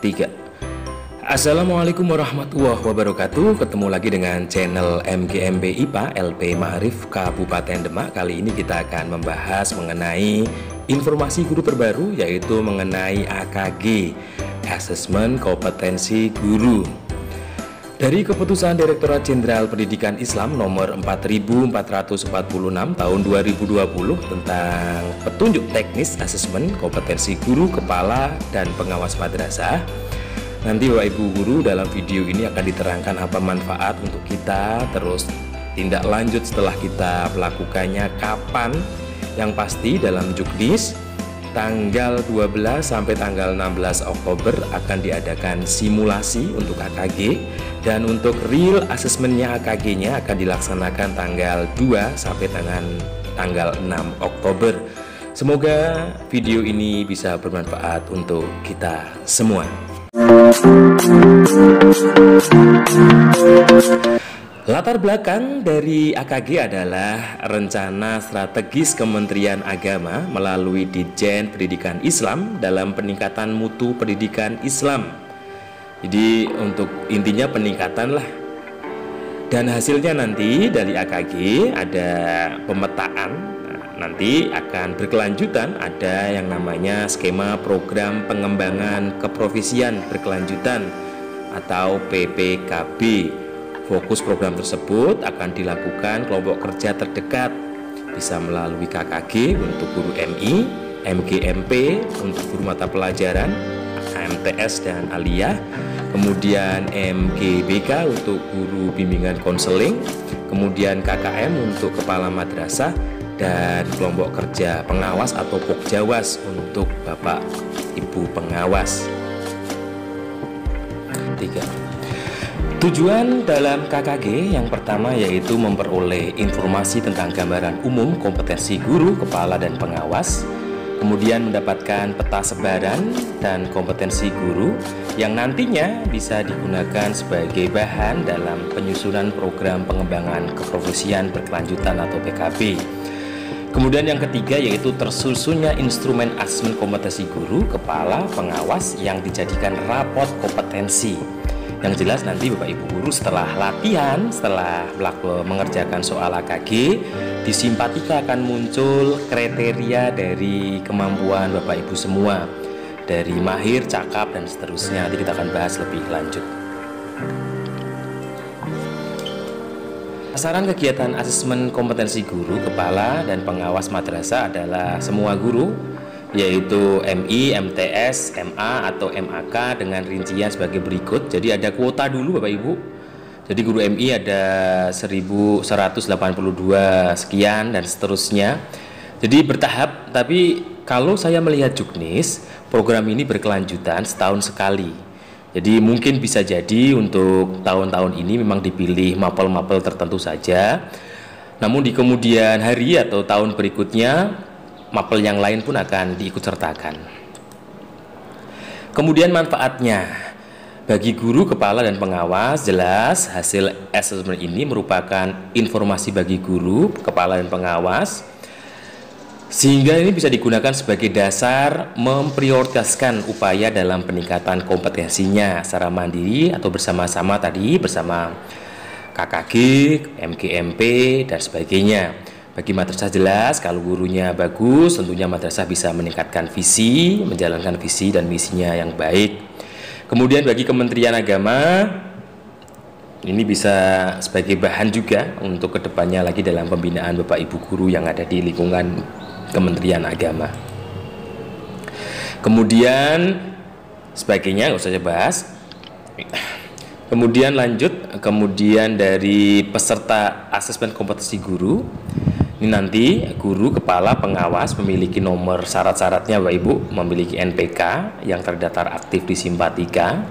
3. Assalamualaikum warahmatullahi wabarakatuh. Ketemu lagi dengan channel MGMB IPA LP Ma'arif Kabupaten Demak. Kali ini kita akan membahas mengenai informasi guru terbaru, yaitu mengenai AKG, Asesmen Kompetensi Guru. Dari Keputusan Direktorat Jenderal Pendidikan Islam nomor 4446 tahun 2020 tentang petunjuk teknis asesmen kompetensi guru, kepala, dan pengawas madrasah. Nanti Bapak Ibu guru dalam video ini akan diterangkan apa manfaat untuk kita, terus tindak lanjut setelah kita melakukannya kapan. Yang pasti dalam Juknis tanggal 12 sampai tanggal 16 Oktober akan diadakan simulasi untuk AKG, dan untuk real asesmennya AKG-nya akan dilaksanakan tanggal 2 sampai tanggal 6 Oktober. Semoga video ini bisa bermanfaat untuk kita semua. Latar belakang dari AKG adalah rencana strategis Kementerian Agama melalui Ditjen Pendidikan Islam dalam peningkatan mutu pendidikan Islam. Jadi untuk intinya peningkatan lah. Dan hasilnya nanti dari AKG ada pemetaan. Nanti akan berkelanjutan, ada yang namanya skema program pengembangan keprofesian berkelanjutan atau PPKB. Fokus program tersebut akan dilakukan kelompok kerja terdekat, bisa melalui KKG untuk guru MI, MGMP untuk guru mata pelajaran, MTS dan aliyah, kemudian MGBK untuk guru bimbingan konseling, kemudian KKM untuk kepala madrasah, dan kelompok kerja pengawas atau Pokjawas untuk Bapak Ibu pengawas. 3. Tujuan dalam KKG yang pertama yaitu memperoleh informasi tentang gambaran umum kompetensi guru, kepala, dan pengawas, kemudian mendapatkan peta sebaran dan kompetensi guru yang nantinya bisa digunakan sebagai bahan dalam penyusunan program pengembangan keprofesian berkelanjutan atau PKB. Kemudian yang ketiga yaitu tersusunnya instrumen asesmen kompetensi guru, kepala, pengawas yang dijadikan rapot kompetensi. Yang jelas nanti Bapak Ibu guru setelah latihan, setelah mengerjakan soal AKG, di Simpatika akan muncul kriteria dari kemampuan Bapak Ibu semua, dari mahir, cakap, dan seterusnya. Nanti kita akan bahas lebih lanjut. Sasaran kegiatan asesmen kompetensi guru, kepala, dan pengawas madrasah adalah semua guru, yaitu MI, MTS, MA atau MAK dengan rincian sebagai berikut. Jadi ada kuota dulu Bapak Ibu. Jadi guru MI ada 1182 sekian dan seterusnya. Jadi bertahap, tapi kalau saya melihat Juknis, program ini berkelanjutan setahun sekali. Jadi mungkin bisa jadi untuk tahun-tahun ini memang dipilih mapel-mapel tertentu saja. Namun di kemudian hari atau tahun berikutnya mapel yang lain pun akan diikut sertakan. Kemudian manfaatnya bagi guru, kepala, dan pengawas, jelas hasil asesmen ini merupakan informasi bagi guru, kepala, dan pengawas, sehingga ini bisa digunakan sebagai dasar memprioritaskan upaya dalam peningkatan kompetensinya secara mandiri atau bersama-sama tadi bersama KKG, MGMP, dan sebagainya. Bagi madrasah jelas kalau gurunya bagus, tentunya madrasah bisa meningkatkan visi, menjalankan visi dan misinya yang baik. Kemudian bagi Kementerian Agama, ini bisa sebagai bahan juga untuk kedepannya lagi dalam pembinaan Bapak Ibu guru yang ada di lingkungan Kementerian Agama. Kemudian sebagainya nggak usah saya bahas. Kemudian lanjut, kemudian dari peserta asesmen kompetensi guru, ini nanti guru, kepala, pengawas memiliki nomor syarat-syaratnya Bapak Ibu, memiliki NPK yang terdaftar aktif di Simpatika.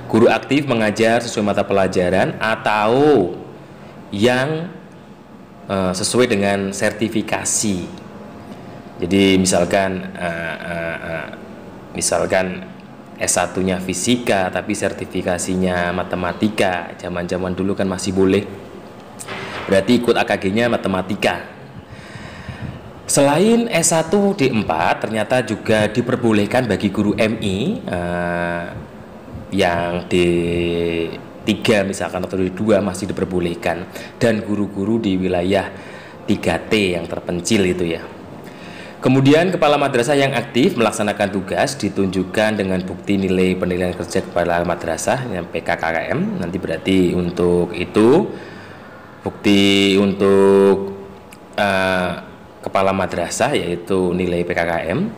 Guru aktif mengajar sesuai mata pelajaran atau yang sesuai dengan sertifikasi. Jadi misalkan S1-nya fisika tapi sertifikasinya matematika. Zaman-zaman dulu kan masih boleh. Berarti ikut AKG-nya matematika. Selain S1 D4, ternyata juga diperbolehkan bagi guru MI yang D3 misalkan atau D2 masih diperbolehkan, dan guru-guru di wilayah 3T yang terpencil itu ya. Kemudian kepala madrasah yang aktif melaksanakan tugas ditunjukkan dengan bukti nilai penilaian kerja kepala madrasah yang PKKM. Nanti berarti untuk itu bukti untuk kepala madrasah yaitu nilai PKKM.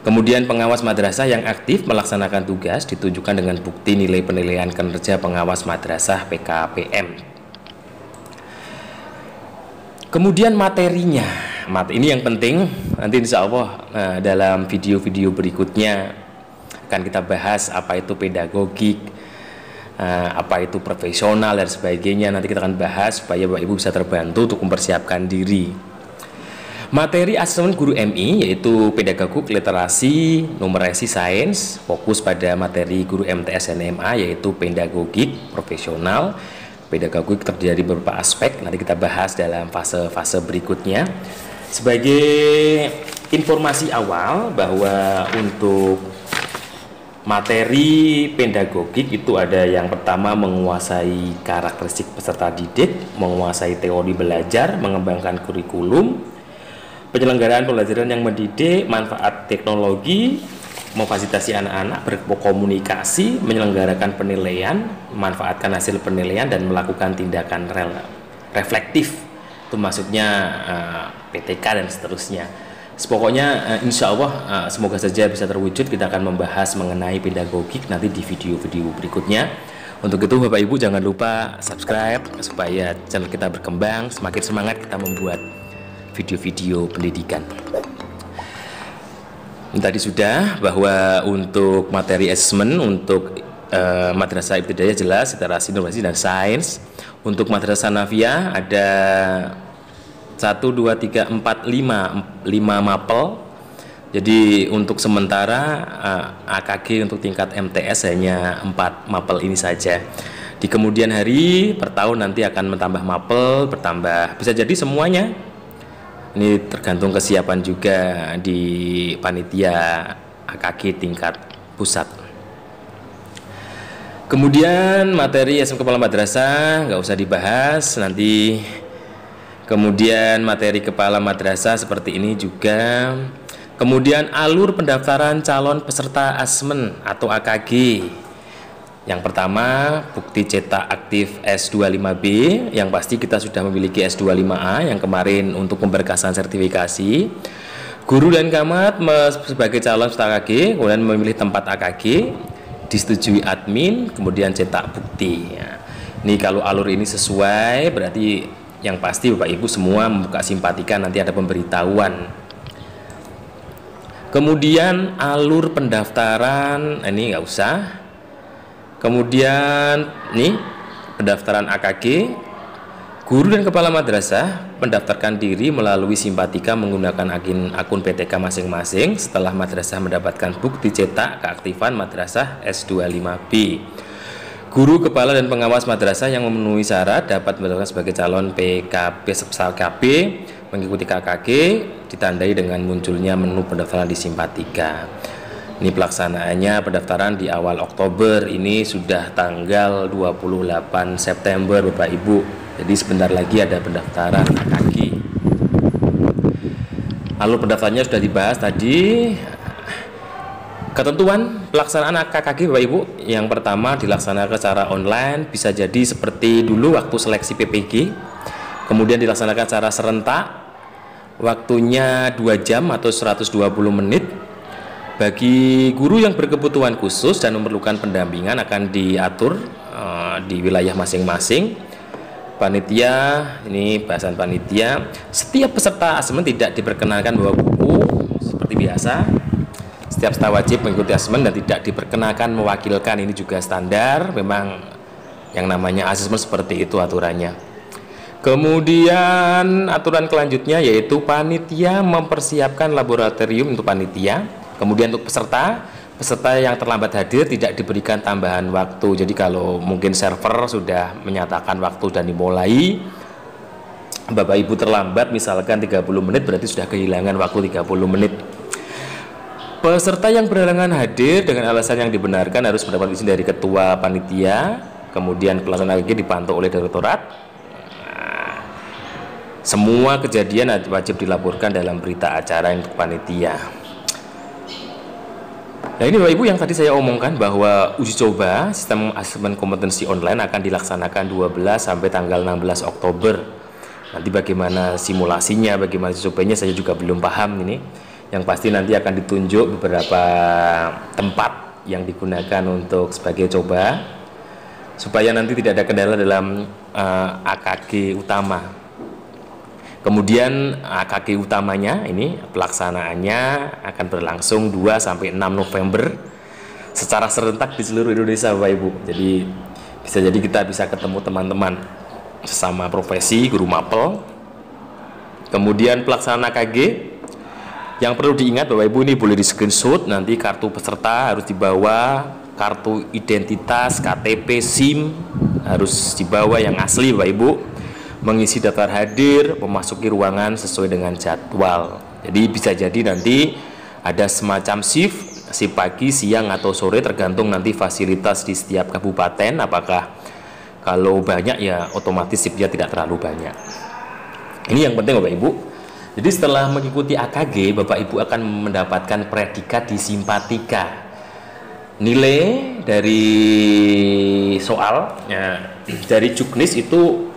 Kemudian pengawas madrasah yang aktif melaksanakan tugas ditunjukkan dengan bukti nilai penilaian kinerja pengawas madrasah PKPM. Kemudian materinya, ini yang penting. Nanti insya Allah dalam video-video berikutnya akan kita bahas apa itu pedagogik, apa itu profesional dan sebagainya. Nanti kita akan bahas supaya Bapak Ibu bisa terbantu untuk mempersiapkan diri. Materi asesmen guru MI yaitu pedagogik, literasi, numerasi, sains, fokus pada materi guru MTS dan MA yaitu pedagogik, profesional. Pedagogik terdiri dari beberapa aspek, nanti kita bahas dalam fase-fase berikutnya. Sebagai informasi awal bahwa untuk materi pedagogik itu ada yang pertama menguasai karakteristik peserta didik, menguasai teori belajar, mengembangkan kurikulum, penyelenggaraan pembelajaran yang mendidik, manfaat teknologi, memfasilitasi anak-anak berkomunikasi, menyelenggarakan penilaian, memanfaatkan hasil penilaian dan melakukan tindakan reflektif. Itu maksudnya PTK dan seterusnya. Pokoknya insya Allah semoga saja bisa terwujud. Kita akan membahas mengenai pedagogik nanti di video-video berikutnya. Untuk itu Bapak Ibu jangan lupa subscribe supaya channel kita berkembang, semakin semangat kita membuat video-video pendidikan. Tadi sudah bahwa untuk materi asesmen untuk madrasah ibtidaiyah jelas literasi, numerasi dan sains. Untuk madrasah sanawiyah ada 1, 2, 3, 4, 5 mapel. Jadi untuk sementara AKG untuk tingkat MTS hanya 4 mapel ini saja. Di kemudian hari per tahun nanti akan menambah mapel, bertambah, bisa jadi semuanya. Ini tergantung kesiapan juga di panitia AKG tingkat pusat. Kemudian materi asesmen kepala madrasah nggak usah dibahas nanti. Kemudian materi kepala madrasah seperti ini juga. Kemudian alur pendaftaran calon peserta asesmen atau AKG. Yang pertama, bukti cetak aktif S25B, yang pasti kita sudah memiliki S25A yang kemarin untuk pemberkasan sertifikasi. Guru dan camat sebagai calon peserta AKG, kemudian memilih tempat AKG, disetujui admin, kemudian cetak bukti. Ya. Ini kalau alur ini sesuai, berarti yang pasti Bapak Ibu semua membuka simpatikan, nanti ada pemberitahuan. Kemudian alur pendaftaran, ini nggak usah. Kemudian nih pendaftaran AKG, guru dan kepala madrasah mendaftarkan diri melalui simpatika menggunakan akun PTK masing-masing setelah madrasah mendapatkan bukti cetak keaktifan madrasah S25B. Guru, kepala dan pengawas madrasah yang memenuhi syarat dapat mendaftarkan sebagai calon PKB KB mengikuti KKG ditandai dengan munculnya menu pendaftaran di simpatika. Ini pelaksanaannya pendaftaran di awal Oktober, ini sudah tanggal 28 September Bapak Ibu. Jadi sebentar lagi ada pendaftaran AKG. Lalu pendaftarannya sudah dibahas tadi. Ketentuan pelaksanaan KKG Bapak Ibu, yang pertama dilaksanakan secara online, bisa jadi seperti dulu waktu seleksi PPG. Kemudian dilaksanakan secara serentak, waktunya 2 jam atau 120 menit. Bagi guru yang berkebutuhan khusus dan memerlukan pendampingan akan diatur di wilayah masing-masing. Panitia, ini bahasan panitia, setiap peserta asesmen tidak diperkenankan bawa buku seperti biasa. Setiap peserta wajib mengikuti asesmen dan tidak diperkenankan mewakilkan, ini juga standar, memang yang namanya asesmen seperti itu aturannya. Kemudian aturan kelanjutnya yaitu panitia mempersiapkan laboratorium untuk panitia. Kemudian untuk peserta yang terlambat hadir tidak diberikan tambahan waktu. Jadi kalau mungkin server sudah menyatakan waktu dan dimulai, Bapak Ibu terlambat misalkan 30 menit, berarti sudah kehilangan waktu 30 menit. Peserta yang berhalangan hadir dengan alasan yang dibenarkan harus mendapat izin dari ketua panitia, kemudian pelaksanaan AKG dipantau oleh direktorat. Semua kejadian wajib dilaporkan dalam berita acara untuk panitia. Nah, ini Bapak Ibu yang tadi saya omongkan bahwa uji coba sistem asesmen kompetensi online akan dilaksanakan 12 sampai tanggal 16 Oktober. Nanti bagaimana simulasinya, bagaimana uji cobanya saya juga belum paham ini. Yang pasti nanti akan ditunjuk beberapa tempat yang digunakan untuk sebagai coba supaya nanti tidak ada kendala dalam AKG utama. Kemudian AKG utamanya ini pelaksanaannya akan berlangsung 2 sampai 6 November secara serentak di seluruh Indonesia Bapak Ibu. Jadi bisa jadi kita bisa ketemu teman-teman sesama profesi guru mapel. Kemudian pelaksanaan AKG yang perlu diingat Bapak Ibu, ini boleh di screenshot, nanti kartu peserta harus dibawa, kartu identitas, KTP, SIM harus dibawa yang asli Bapak Ibu, mengisi daftar hadir, memasuki ruangan sesuai dengan jadwal. Jadi bisa jadi nanti ada semacam shift pagi, siang atau sore tergantung nanti fasilitas di setiap kabupaten, apakah kalau banyak ya otomatis shiftnya tidak terlalu banyak. Ini yang penting Bapak Ibu. Jadi setelah mengikuti AKG, Bapak Ibu akan mendapatkan predikat di simpatika. Nilai dari soal, ya, dari Juknis itu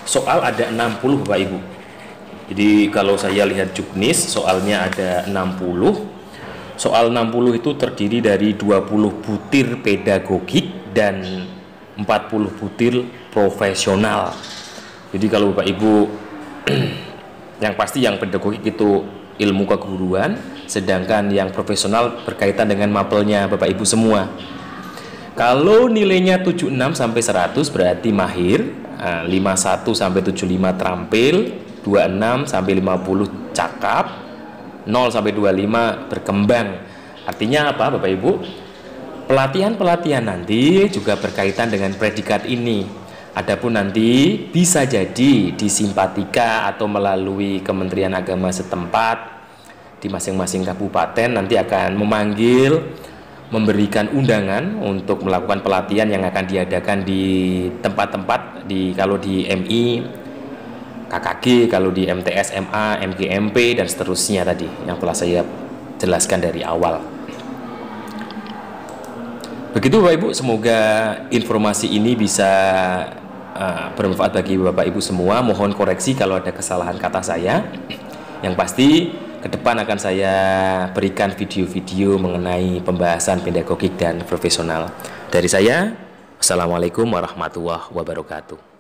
soal ada 60 Bapak Ibu. Jadi kalau saya lihat Juknis, soalnya ada 60. Soal 60 itu terdiri dari 20 butir pedagogik dan 40 butir profesional. Jadi kalau Bapak Ibu yang pasti yang pedagogik itu ilmu keguruan, sedangkan yang profesional berkaitan dengan mapelnya Bapak Ibu semua. Kalau nilainya 76 sampai 100 berarti mahir, 51 sampai 75 terampil, 26 sampai 50 cakap, 0 sampai 25 berkembang. Artinya apa Bapak Ibu? Pelatihan-pelatihan nanti juga berkaitan dengan predikat ini. Adapun nanti bisa jadi di simpatika atau melalui Kementerian Agama setempat di masing-masing kabupaten nanti akan memanggil, memberikan undangan untuk melakukan pelatihan yang akan diadakan di tempat-tempat kalau di MI, KKG, kalau di MTS, MA, MGMP dan seterusnya tadi yang telah saya jelaskan dari awal. Begitu Bapak Ibu, semoga informasi ini bisa bermanfaat bagi Bapak Ibu semua. Mohon koreksi kalau ada kesalahan kata saya. Yang pasti ke depan akan saya berikan video-video mengenai pembahasan pedagogik dan profesional. Dari saya, Assalamualaikum warahmatullahi wabarakatuh.